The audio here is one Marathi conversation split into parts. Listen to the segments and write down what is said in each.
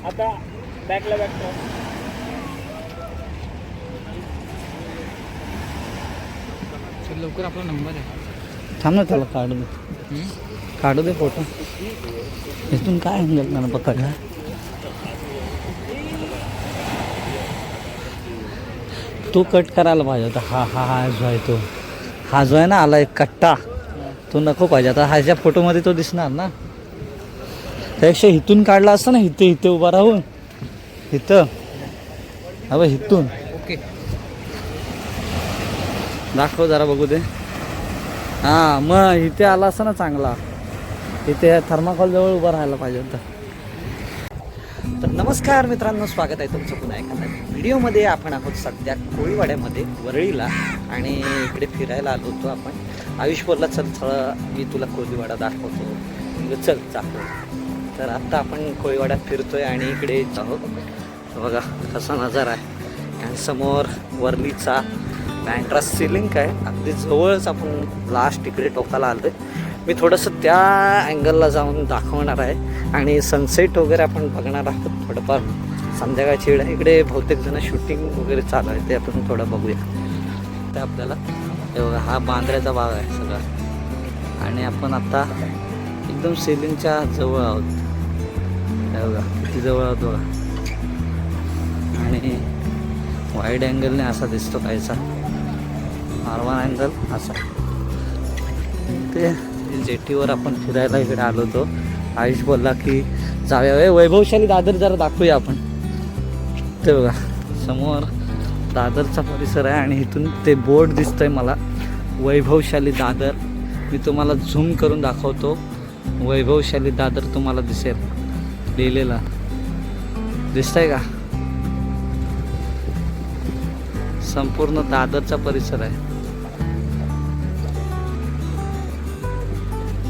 आता बॅकला बॅक लवकर आपला नंबर आहे. थांब ना, त्याला काढू दे, काढू दे फोटो. इथून काय अँगल मला पकडला. तो कट करायला पाहिजे होता. हा जो आहे तो, हा जो आहे ना आला एक कट्टा, तो नको पाहिजे. आता ह्याच्या फोटोमध्ये तो दिसणार ना. त्यापेक्षा इथून काढला असता ना, इथे उभा राहून इथं. अबे इथून ओके दाखव जरा बघू दे. हां मग इथे आला असता ना चांगला. इथे थर्माकोल जवळ उभा राहायला पाहिजे होता. तर नमस्कार मित्रांनो, स्वागत आहे तुमचं पुन्हा एका व्हिडिओमध्ये. आपण आहोत सध्या कोळीवाड्यामध्ये वरळीला, आणि इकडे फिरायला आलो होतो आपण. आयुष बोलला चल मी तुला कोळीवाडा दाखवतो. म्हणजे चल दाखव. तर आत्ता आपण कोळीवाड्यात फिरतोय आणि इकडे आहोत. बघा कसा नजारा आहे. आणि समोर वरलीचा पॅन्ट्रा सिलिंग आहे. अगदी जवळच आपण लास्ट इकडे टोकाला आलो आहे. मी थोडंसं त्या अँगलला जाऊन दाखवणार आहे आणि सनसेट वगैरे आपण बघणार आहोत. थोडंफार संध्याकाळची वेळ आहे. इकडे बहुतेक जण शूटिंग वगैरे चालू आहे, ते आपण थोडं बघूया. तर आपल्याला हे बघा, हा बांद्र्याचा भाग आहे सगळा, आणि आपण आता एकदम सिलिंगच्या जवळ आहोत. हे बघा किती जवळ आहोत बघा. आणि वाईड अँगलने असा दिसतो कायचा, नॉर्मल अँगल असा. ते जेटीवर आपण फिरायला इकडे आलो होतो. आयुष बोलला की जाऊया वैभवशाली दादर जरा दाखवूया आपण. ते बघा समोर दादरचा परिसर आहे, आणि इथून ते बोर्ड दिसतंय मला, वैभवशाली दादर. मी तुम्हाला झूम करून दाखवतो. वैभवशाली दादर तुम्हाला दिसेल लिहिलेला, दिसतंय का? संपूर्ण दादरचा परिसर आहे.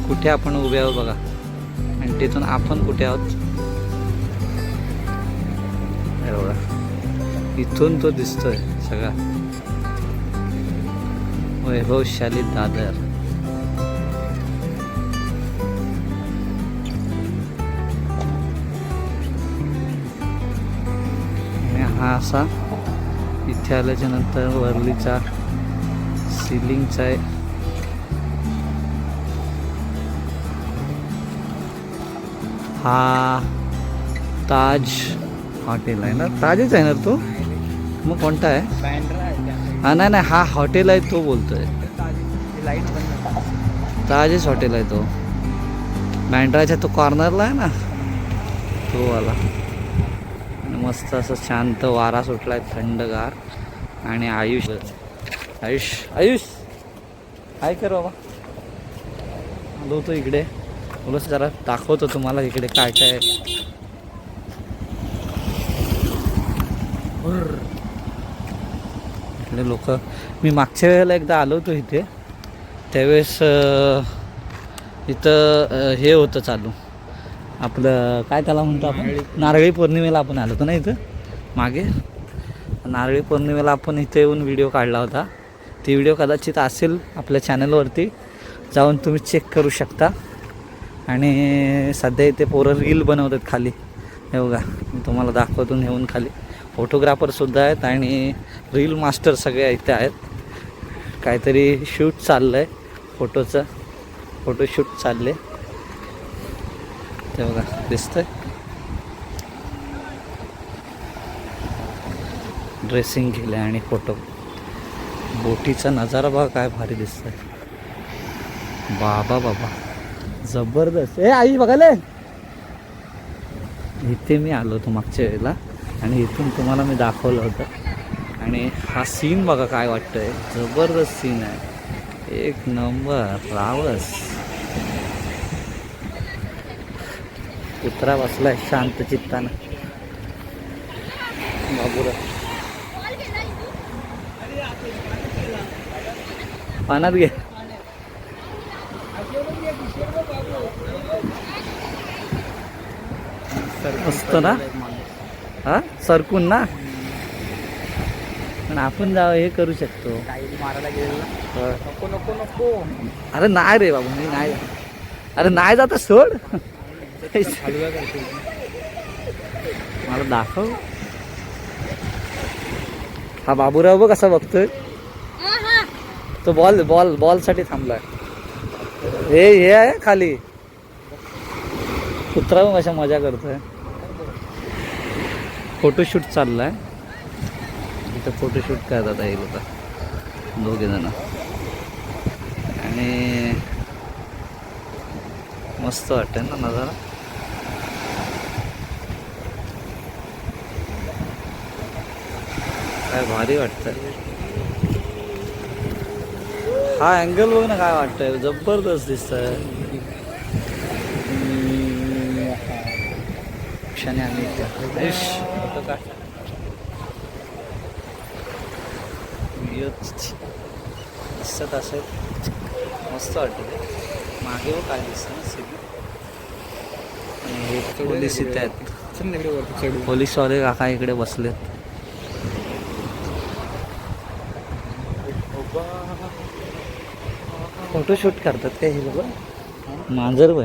कुठे आपण उभे आहोत बघा, आणि तिथून आपण कुठे आहोत हे बघा. इथून तो दिसतोय सगळा वैभवशाली दादर. आणि हा असा इथे आल्याच्या नंतर वरलीचा सिलिंगचा आहे. हा ताज हॉटेल आहे ना, ताजच आहे ना तो. मग कोणता आहे? हा नाही, हा हॉटेल आहे तो बोलतोय. ताजच हॉटेल आहे तो, बँड्राच्या तो कॉर्नरला आहे ना, तो वाला. मस्त असं शांत वारा सुटलाय, थंडगार. आणि आयुष काय कर बाबा, आलो होतो इकडे. बोलस जरा दाखवतो तुम्हाला इकडे काय काय आहे. इकडे लोक, मी मागच्या वेळेला एकदा आलो होतो इथे, त्यावेळेस इथं हे होतं चालू आपलं, काय त्याला म्हणतो आपण, नारळी पौर्णिमेला आपण आलो होतो ना इथं मागे. नारळी पौर्णिमेला आपण इथे येऊन व्हिडिओ काढला होता. ती व्हिडिओ कदाचित असेल आपल्या चॅनलवरती, जाऊन तुम्ही चेक करू शकता. आणि सध्या इथे पोरं रील बनवतात खाली. हे बघा मी तुम्हाला दाखवतो नेऊन खाली. फोटोग्राफरसुद्धा आहेत आणि रील मास्टर सगळे इथे आहेत. काहीतरी शूट चाललं आहे, फोटोशूट चालले. ते बघा दिसतंय, ड्रेसिंग केलं आणि फोटो. बोटीचा नजारा बघा काय भारी दिसतंय. बाबा जबरदस्त. आई बघायला इथे मी आलो होतो मागच्या वेळेला, आणि इथून तुम्हाला मी दाखवलं होतं. आणि हा सीन बघा काय वाटतंय, जबरदस्त सीन आहे, एक नंबर. रावस कुत्रा बसलाय शांत चित्तानं. बाबूरा पाण्यात घे. असतं ना, हा सरकून ना, पण आपण जावं हे करू शकतो. मारायला गेलेला नको. अरे नाही रे बाबा, मी नाही. अरे नाही जाता सोड. मला दाखव. हा बाबूराव बघ कसा बघतोय. तो बॉल बॉल बॉल साठी थांबलाय. हे आहे खाली. कुत्रा मग अशा मजा करतोय. फोटोशूट चाललाय इथं. फोटोशूट करतात हे लोक दोघे जण. आणि मस्त वाटतंय ना नजारा. काय भारी वाटतंय. हा अँगल बघ ना काय वाटतंय. जबरदस्त दिसतंय. क्षणी आम्ही दिसत असेल. मस्त वाटत. मागे व काय दिसत ना सिटी. पोलीस इथे आहेत. पोलीसवाले काका इकडे बसलेत. फोटोशूट करतात काय हे लोक. मांजर बघ.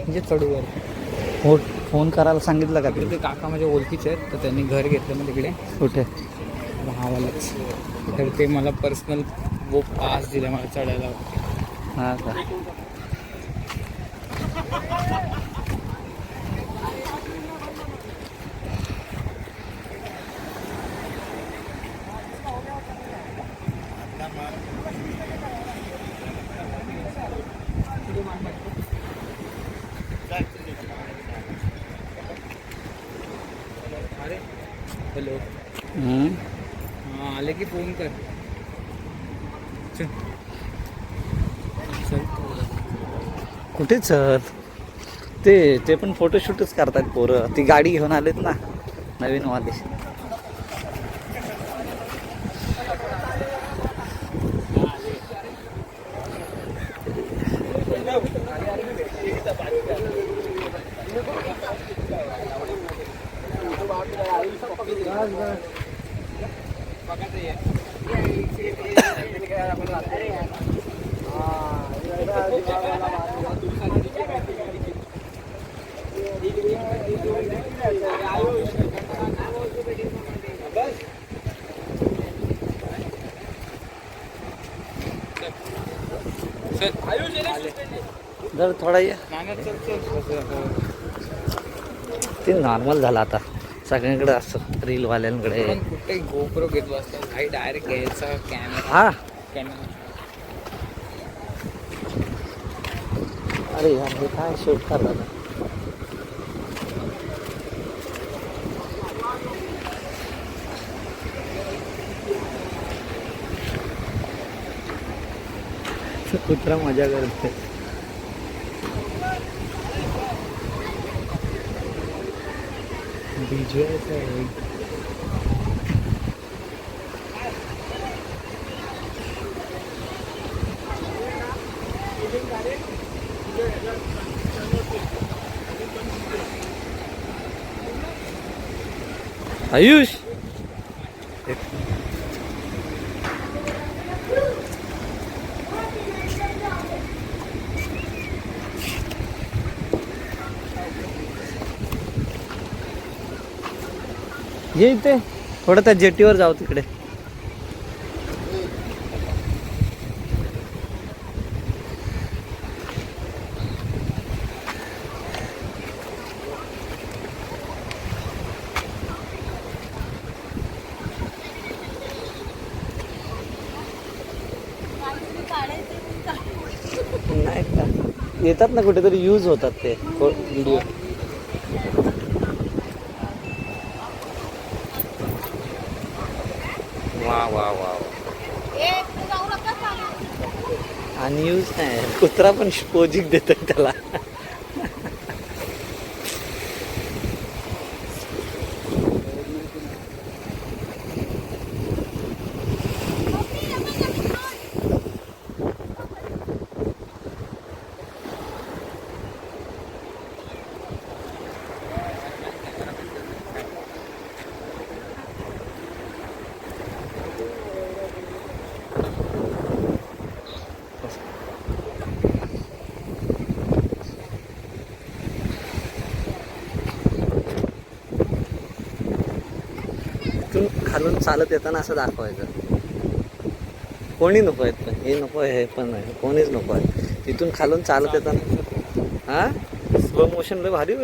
म्हणजे चढूवर फोन करायला सांगितलं का ते काका माझ्या ओळखीचे आहेत. तर त्यांनी घर घेतलं मग तिकडे. कुठे. भावालाच. तर ते मला पर्सनल वो पास दिला मला चढायला. हा का. हॅलो. हां आले की फोन कर. चल कुठे सर. ते पण फोटोशूटच करतात पोरं. ती गाडी घेऊन आलेत ना नवीन वाले. जर थोडा ये. ते नॉर्मल झालं आता सगळ्यांकडे असं रीलवाल्यांकडे. कुठे गोप्रो घेत बसतो भाई. डायरेक्ट घ्यायचा कॅमेरा. हा कॅमेरा. अरे यार हे काय शूट करतात. कुत्रा मजा करते. डीजे आयुष. ये इथे थोडं त्या जेटीवर जाऊ तिकडे. नाही का येतात ना कुठेतरी यूज होतात ते व्हिडिओ. वा वा वा. आणि यूज नाही. कुत्रा पण पोजिंग देतोय त्याला. खालून चालत येताना असं दाखवायचं. कोणी नको आहेत पण हे नको आहे, हे पण आहे, कोणीच नको आहे. तिथून खालून चालत येताना हा स्लो मोशन लय भारी.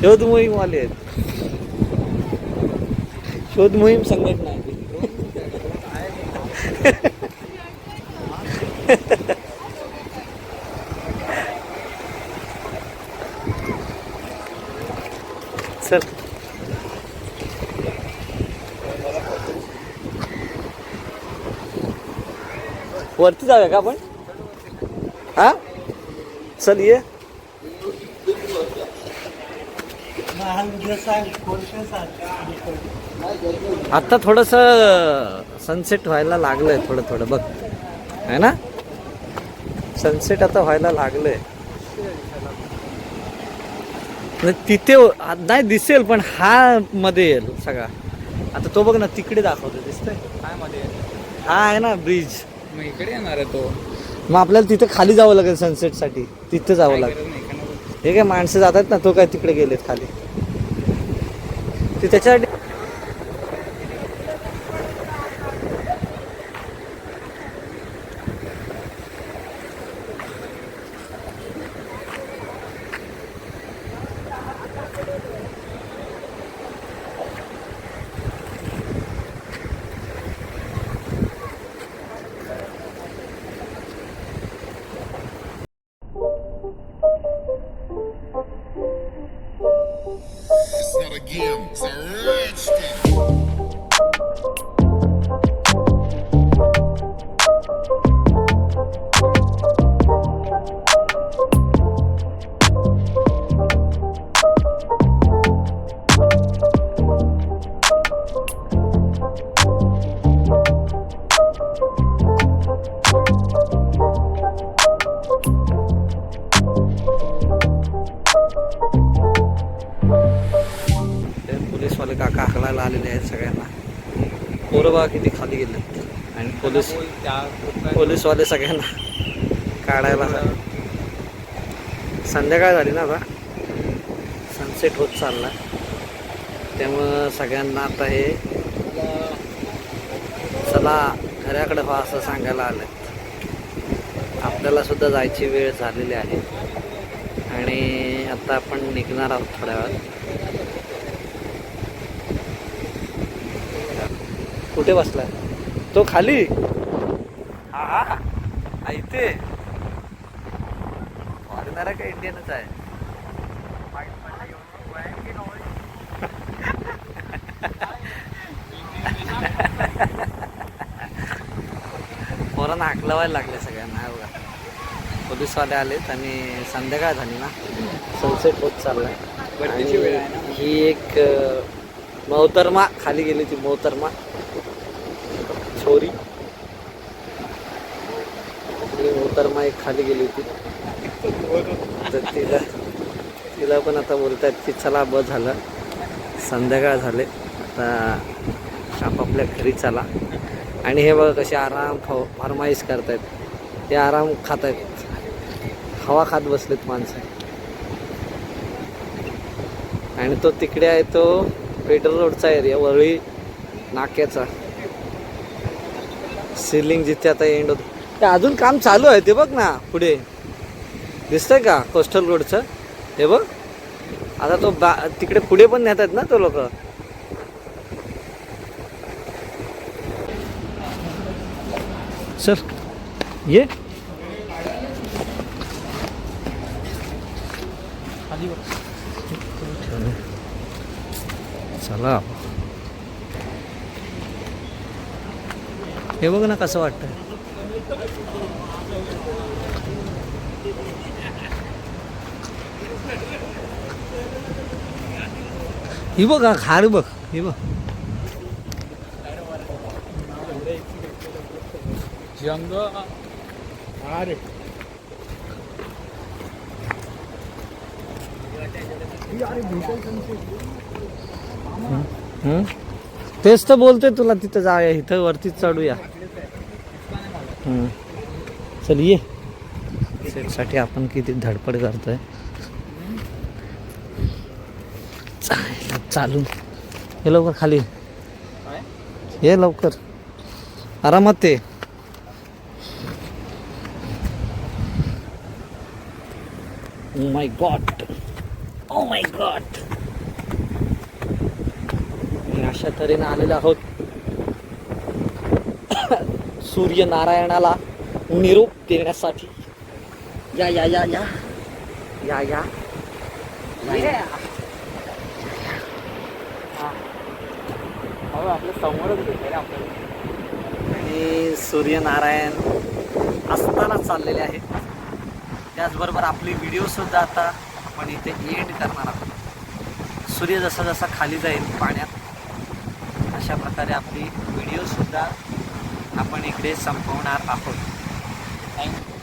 शोध मोहीम वाले आहेत. शोध मोहीम संघटना आहे. चल वरती जाऊया का आपण? हा चल ये. आता थोडस सनसेट व्हायला लागलंय, थोडं थोडं बघ आहे ना. सनसेट आता व्हायला लागलंय. तिथे नाही दिसेल पण हा मध्ये येईल सगळा. आता तो बघ ना तिकडे दाखवतो, दिसतोय काय मध्ये हा आहे ना ब्रिज. मग इकडे येणार आहे तो. मग आपल्याला तिथे खाली जावं लागेल सनसेट साठी. तिथे जावं काय लागेल. गरज नाही का नको? हे काय माणसं जातात ना, तो काय तिकडे गेलेत खाली. ते त्याच्यासाठी It's not a game, it's a rich thing. पोलीसवाले काका हाकलायला आलेले आहेत सगळ्यांना. पोरं बघा किती खाली गेलेत. आणि पोलीसवाले सगळ्यांना काढायला. संध्याकाळ झाली ना, आता सनसेट होत चालला. त्यामुळं सगळ्यांना आता हे चला घराकडे व्हा असं सांगायला आलं. आपल्याला सुद्धा जायची वेळ झालेली आहे. आणि आता आपण निघणार आहोत थोड्या वेळात. कुठे बसलाय तो? खाली. हा हा इथे फॉरेनर का इंडियनच आहे? पोरांना हाकलवायला लागले सगळ्यांना. बघा पोलीसवाले आलेत आणि संध्याकाळ झाली ना, सनसेट होत चाललाय. ही एक मोहतरमा खाली गेली, ती मोहतरमा छोरी मोहतरमा एक खाली गेली होती. तर तिला पण आता बोलतायत की चला बस झालं, संध्याकाळ झाले, आता आपापल्या घरी चला. आणि हे बघा कसे आराम फरमाईश करतायत, ते आराम खात आहेत, हवा खात बसलेत माणसं. आणि तो तिकडे आहे तो पेट्रोल रोडचा एरिया, वरळी नाक्याचा सिलिंग जिथे आता एंड होत. ते अजून काम चालू आहे ते बघ ना, पुढे दिसतंय का कोस्टल रोडचं? हे बघ आता तो तिकडे पुढे पण नेत आहेत ना तो लोक. सर ये चला. हे बघ ना कसं वाटतंय. ही बघ खार बघ, हे बघ जंग. अरे तेच तर बोलतोय तुला, तिथं जाऊया, इथं वरतीच चढूया. चल ये. सेटसाठी आपण किती धडपड करतोय. चालून हे लवकर खाली ये, लवकर आरामात. ते oh my God, oh my God. अशा तऱ्हेने आलेलो आहोत सूर्यनारायणाला निरोप देण्यासाठी. या या या या या या आपल्या समोरच भेटले आपल्याला. आणि सूर्यनारायण असताना चाललेले आहेत. त्याचबरोबर आपली व्हिडिओसुद्धा आता आपण इथे एंड करणार आहोत. सूर्य जसा जसा खाली जाईल पाण्यात, अशा प्रकारे आपली व्हिडिओसुद्धा आपण इकडे संपवणार आहोत. थँक्यू.